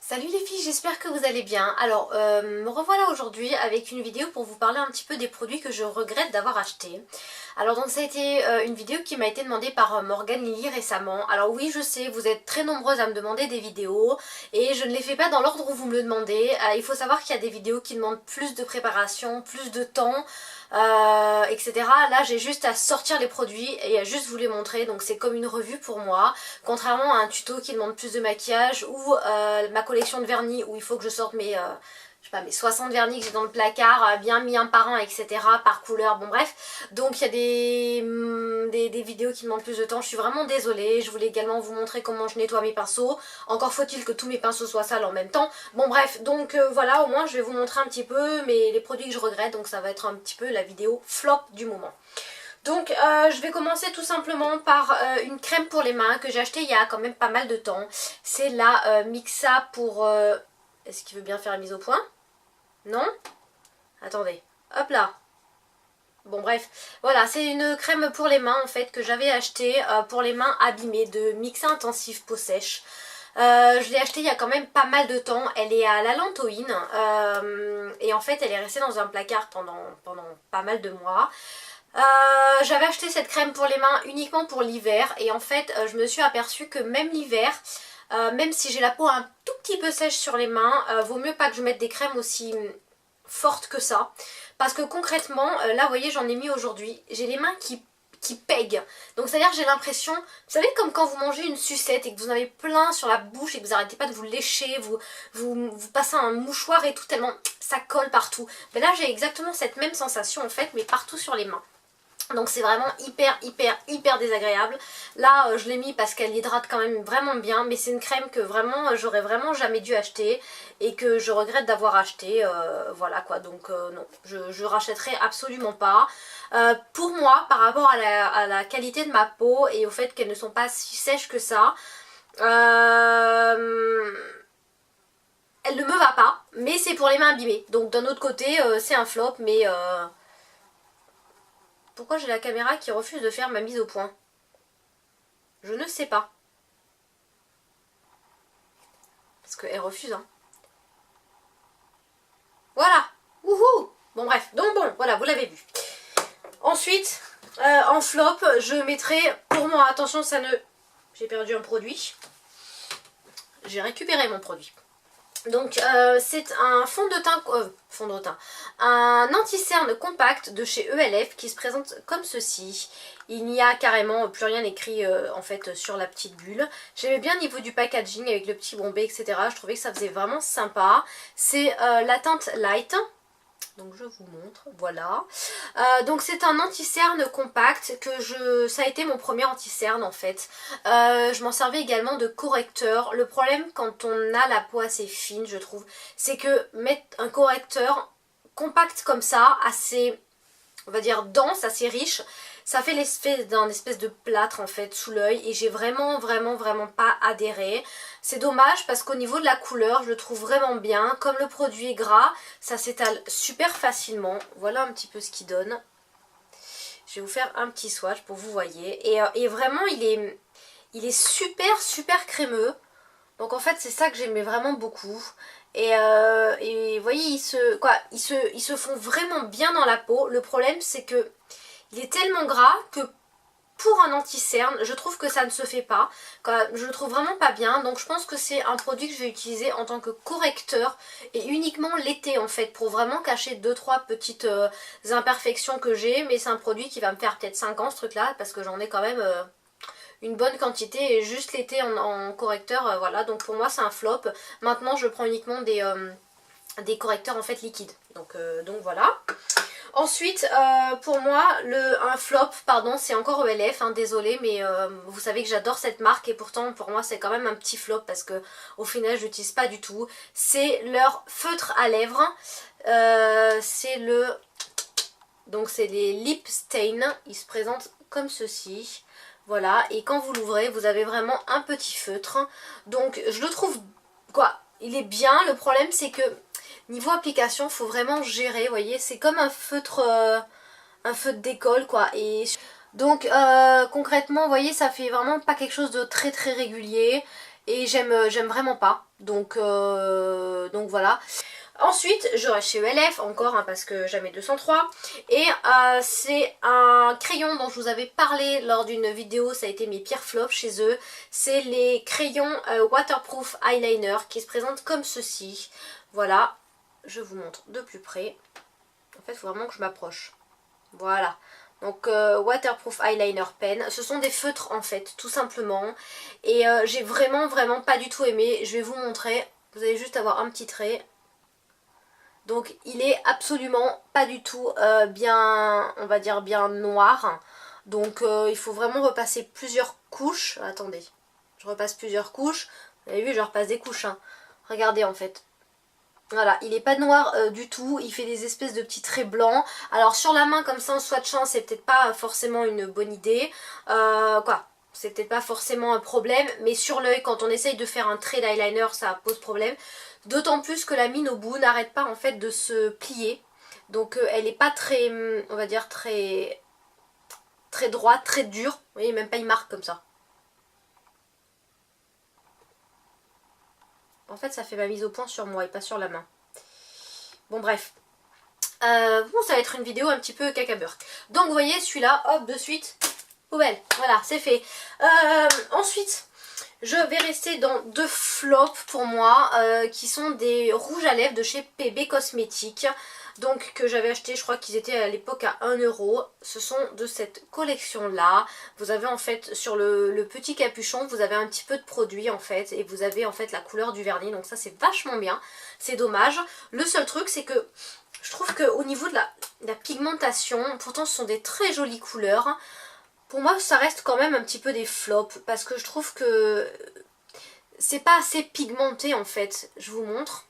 Salut les filles, j'espère que vous allez bien. Alors, me revoilà aujourd'hui avec une vidéo pour vous parler un petit peu des produits que je regrette d'avoir achetés. Alors donc ça a été une vidéo qui m'a été demandée par Morgane Lily récemment. Alors oui, je sais, vous êtes très nombreuses à me demander des vidéos et je ne les fais pas dans l'ordre où vous me le demandez. Il faut savoir qu'il y a des vidéos qui demandent plus de préparation, plus de temps, etc. Là j'ai juste à sortir les produits et à juste vous les montrer, donc c'est comme une revue pour moi, contrairement à un tuto qui demande plus de maquillage ou ma collection de vernis où il faut que je sorte mes, je sais pas, mes 60 vernis que j'ai dans le placard, bien mis un par un, etc. par couleur, bon bref. Donc il y a des vidéos qui demandent plus de temps, je suis vraiment désolée. Je voulais également vous montrer comment je nettoie mes pinceaux. Encore faut-il que tous mes pinceaux soient sales en même temps. Bon bref, donc voilà, au moins je vais vous montrer un petit peu les produits que je regrette. Donc ça va être un petit peu la vidéo flop du moment. Donc je vais commencer tout simplement par une crème pour les mains que j'ai achetée il y a quand même pas mal de temps. C'est la Mixa pour... Est-ce qu'il veut bien faire la mise au point? Non? Attendez, hop là. Bon bref, voilà, c'est une crème pour les mains en fait que j'avais achetée pour les mains abîmées de Mixa Intensif Peau Sèche. Je l'ai achetée il y a quand même pas mal de temps, elle est à la lantoïne et en fait elle est restée dans un placard pendant pas mal de mois. J'avais acheté cette crème pour les mains uniquement pour l'hiver et en fait je me suis aperçue que même l'hiver, même si j'ai la peau un tout petit peu sèche sur les mains, vaut mieux pas que je mette des crèmes aussi fortes que ça. Parce que concrètement, là vous voyez j'en ai mis aujourd'hui, j'ai les mains qui pèguent. Donc c'est à dire j'ai l'impression, vous savez comme quand vous mangez une sucette et que vous en avez plein sur la bouche et que vous arrêtez pas de vous lécher, vous passez un mouchoir et tout tellement ça colle partout. Mais là j'ai exactement cette même sensation en fait mais partout sur les mains. Donc c'est vraiment hyper désagréable. Là je l'ai mis parce qu'elle hydrate quand même vraiment bien. Mais c'est une crème que vraiment j'aurais vraiment jamais dû acheter. Et que je regrette d'avoir acheté. Voilà quoi, donc non, je rachèterai absolument pas. Pour moi, par rapport à la qualité de ma peau et au fait qu'elles ne sont pas si sèches que ça, elle ne me va pas. Mais c'est pour les mains abîmées. Donc d'un autre côté c'est un flop mais... Pourquoi j'ai la caméra qui refuse de faire ma mise au point? Je ne sais pas. Parce qu'elle refuse, hein. Voilà. Wouhou. Bon bref, donc bon, voilà, vous l'avez vu. Ensuite, en flop, je mettrai, pour moi, attention, ça ne... J'ai perdu un produit. J'ai récupéré mon produit. Donc c'est un fond de teint, un anti-cerne compact de chez ELF qui se présente comme ceci. Il n'y a carrément plus rien écrit en fait sur la petite bulle. J'aimais bien le niveau du packaging avec le petit bombé etc. Je trouvais que ça faisait vraiment sympa. C'est la teinte light. Donc je vous montre, voilà. Donc c'est un anti-cerne compact ça a été mon premier anti-cerne en fait. Je m'en servais également de correcteur. Le problème quand on a la peau assez fine je trouve, c'est que mettre un correcteur compact comme ça, assez, on va dire dense, assez riche, ça fait l'effet d'un espèce de plâtre en fait sous l'œil et j'ai vraiment pas adhéré. C'est dommage parce qu'au niveau de la couleur je le trouve vraiment bien. Comme le produit est gras, ça s'étale super facilement. Voilà un petit peu ce qu'il donne. Je vais vous faire un petit swatch pour vous voyez. Et vraiment il est super crémeux. Donc en fait c'est ça que j'aimais vraiment beaucoup. Et vous voyez ils se font vraiment bien dans la peau. Le problème c'est que il est tellement gras que pour un anti-cerne, je trouve que ça ne se fait pas. Je le trouve vraiment pas bien. Donc je pense que c'est un produit que je vais utiliser en tant que correcteur et uniquement l'été en fait pour vraiment cacher 2-3 petites imperfections que j'ai. Mais c'est un produit qui va me faire peut-être 5 ans ce truc là parce que j'en ai quand même une bonne quantité et juste l'été en correcteur. Voilà, donc pour moi c'est un flop. Maintenant je prends uniquement des correcteurs en fait liquides. Donc voilà. Ensuite, pour moi, un flop, pardon, c'est encore ELF, hein, désolée, mais vous savez que j'adore cette marque et pourtant pour moi c'est quand même un petit flop parce que au final je l'utilise pas du tout. C'est leur feutre à lèvres, donc c'est les Lip Stain, ils se présentent comme ceci. Voilà, et quand vous l'ouvrez, vous avez vraiment un petit feutre. Donc je le trouve, il est bien, le problème c'est que niveau application, il faut vraiment gérer, vous voyez, c'est comme un feutre d'école quoi. Et donc concrètement, vous voyez, ça fait vraiment pas quelque chose de très régulier. et j'aime vraiment pas. Donc voilà. Ensuite, je reste chez ELF encore hein, parce que jamais 203. Et c'est un crayon dont je vous avais parlé lors d'une vidéo, ça a été mes pires flops chez eux. C'est les crayons waterproof eyeliner qui se présentent comme ceci. Voilà, je vous montre de plus près. En fait, il faut vraiment que je m'approche. Voilà. Donc waterproof eyeliner pen, ce sont des feutres en fait, tout simplement. Et j'ai vraiment pas du tout aimé. Je vais vous montrer, vous allez juste avoir un petit trait. Donc il est absolument pas du tout bien, on va dire bien noir. Donc il faut vraiment repasser plusieurs couches. Attendez, je repasse plusieurs couches. Vous avez vu, je repasse des couches. Hein. Regardez en fait. Voilà, il est pas noir du tout, il fait des espèces de petits traits blancs. Alors sur la main comme ça en swatchant, c'est peut-être pas forcément une bonne idée. C'est peut-être pas forcément un problème, mais sur l'œil, quand on essaye de faire un trait d'eyeliner, ça pose problème. D'autant plus que la mine au bout n'arrête pas en fait de se plier. Donc elle est pas très, on va dire très droite, très dure. Vous voyez, même pas il marque comme ça. En fait, ça fait ma mise au point sur moi et pas sur la main. Bon, bref. Bon, ça va être une vidéo un petit peu caca-beurre. Donc, vous voyez, celui-là, hop, de suite, poubelle. Voilà, c'est fait. Ensuite, je vais rester dans deux flops pour moi, qui sont des rouges à lèvres de chez PB Cosmétiques. Donc que j'avais acheté, je crois qu'ils étaient à l'époque à 1 €. Ce sont de cette collection là. Vous avez en fait sur le petit capuchon, vous avez un petit peu de produit en fait. Et vous avez en fait la couleur du vernis. Donc ça c'est vachement bien. C'est dommage. Le seul truc c'est que je trouve qu'au niveau de la pigmentation, pourtant ce sont des très jolies couleurs. Pour moi ça reste quand même un petit peu des flops. Parce que je trouve que c'est pas assez pigmenté en fait. Je vous montre.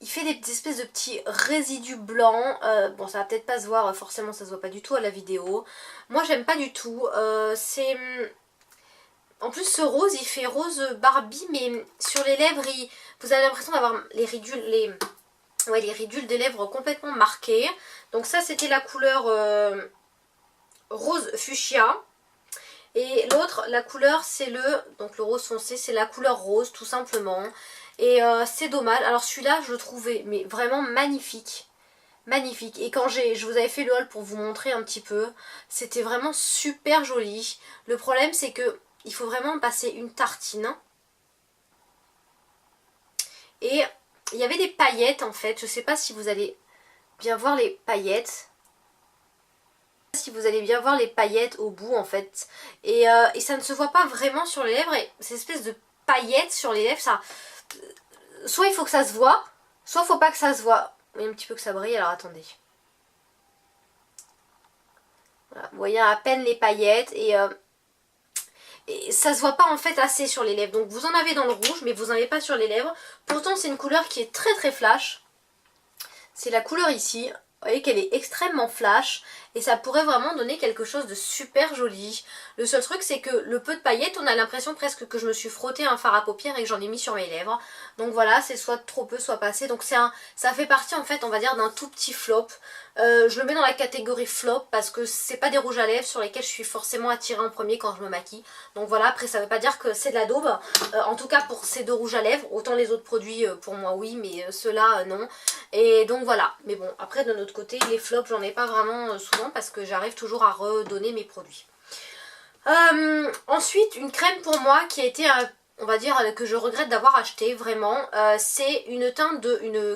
Il fait des espèces de petits résidus blancs. Bon, ça va peut-être pas se voir, forcément ça se voit pas du tout à la vidéo. Moi j'aime pas du tout. C'est... En plus ce rose, il fait rose Barbie, mais sur les lèvres, vous avez l'impression d'avoir les ridules, les ridules des lèvres complètement marquées. Donc ça c'était la couleur rose fuchsia. Et l'autre, la couleur c'est donc le rose foncé, c'est la couleur rose tout simplement. Et c'est dommage. Alors celui-là, je le trouvais mais vraiment magnifique. Magnifique. Et quand je vous avais fait le haul pour vous montrer un petit peu, c'était vraiment super joli. Le problème, c'est que il faut vraiment passer une tartine. Et il y avait des paillettes en fait. Je sais pas si vous allez bien voir les paillettes. Si vous allez bien voir les paillettes au bout en fait. Et ça ne se voit pas vraiment sur les lèvres. Et ces espèces de paillettes sur les lèvres, ça... Soit il faut que ça se voit, soit il faut pas que ça se voit. Vous voyez un petit peu que ça brille, alors attendez. Voilà, vous voyez à peine les paillettes et ça se voit pas en fait assez sur les lèvres. Donc vous en avez dans le rouge, mais vous n'en avez pas sur les lèvres. Pourtant c'est une couleur qui est très flash. C'est la couleur ici. Vous voyez qu'elle est extrêmement flash et ça pourrait vraiment donner quelque chose de super joli. Le seul truc c'est que le peu de paillettes, on a l'impression presque que je me suis frotté un fard à paupières et que j'en ai mis sur mes lèvres. Donc voilà, c'est soit trop peu soit pas assez. Donc ça fait partie en fait on va dire d'un tout petit flop. Je le mets dans la catégorie flop parce que c'est pas des rouges à lèvres sur lesquels je suis forcément attirée en premier quand je me maquille. Donc voilà, après ça veut pas dire que c'est de la daube. En tout cas pour ces deux rouges à lèvres, autant les autres produits pour moi oui, mais ceux-là non. Et donc voilà, mais bon après de notre côté les flops j'en ai pas vraiment souvent parce que j'arrive toujours à redonner mes produits. Ensuite une crème pour moi qui a été on va dire que je regrette d'avoir acheté vraiment, c'est une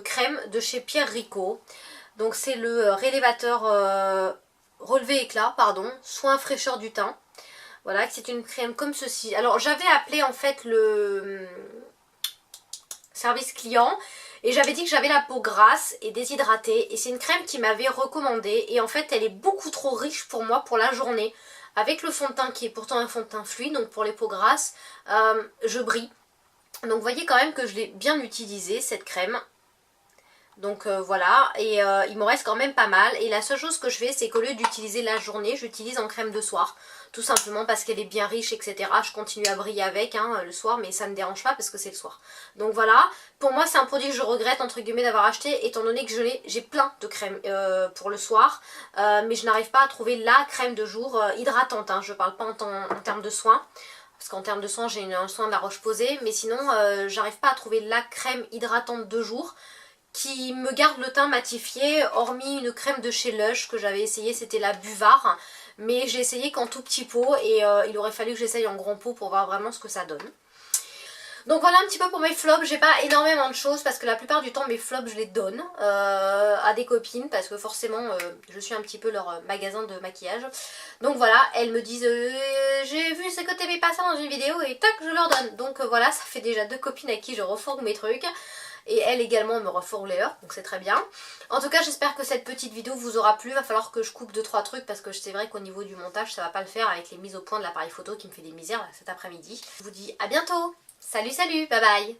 crème de chez Pierre Rico. Donc c'est le révélateur relevé éclat, pardon, soin fraîcheur du teint. Voilà, c'est une crème comme ceci. Alors j'avais appelé en fait le service client et j'avais dit que j'avais la peau grasse et déshydratée. Et c'est une crème qui m'avait recommandé et en fait elle est beaucoup trop riche pour moi pour la journée. Avec le fond de teint qui est pourtant un fond de teint fluide, donc pour les peaux grasses, je brille. Donc vous voyez quand même que je l'ai bien utilisée cette crème. Donc voilà, et il m'en reste quand même pas mal. Et la seule chose que je fais, c'est qu'au lieu d'utiliser la journée, j'utilise en crème de soir. Tout simplement parce qu'elle est bien riche, etc. Je continue à briller avec le soir, mais ça ne me dérange pas parce que c'est le soir. Donc voilà, pour moi c'est un produit que je regrette entre guillemets d'avoir acheté, étant donné que j'ai plein de crèmes pour le soir. Mais je n'arrive pas à trouver la crème de jour hydratante, je parle pas en termes de soins. parce qu'en termes de soin j'ai un soin de la Roche-Posay, mais sinon j'arrive pas à trouver la crème hydratante de jour qui me garde le teint matifié, hormis une crème de chez Lush que j'avais essayé, c'était la Buvard, mais j'ai essayé qu'en tout petit pot et il aurait fallu que j'essaye en grand pot pour voir vraiment ce que ça donne. Donc voilà un petit peu pour mes flops, j'ai pas énormément de choses parce que la plupart du temps mes flops je les donne à des copines parce que forcément je suis un petit peu leur magasin de maquillage. Donc voilà, elles me disent j'ai vu ce que t'aimais pas ça dans une vidéo et tac je leur donne. Donc voilà, ça fait déjà 2 copines à qui je refourgue mes trucs. Et elle également me refourgue les leurs, donc c'est très bien. En tout cas j'espère que cette petite vidéo vous aura plu. Va falloir que je coupe 2-3 trucs parce que c'est vrai qu'au niveau du montage ça va pas le faire avec les mises au point de l'appareil photo qui me fait des misères là, cet après-midi. Je vous dis à bientôt. Salut salut, bye bye.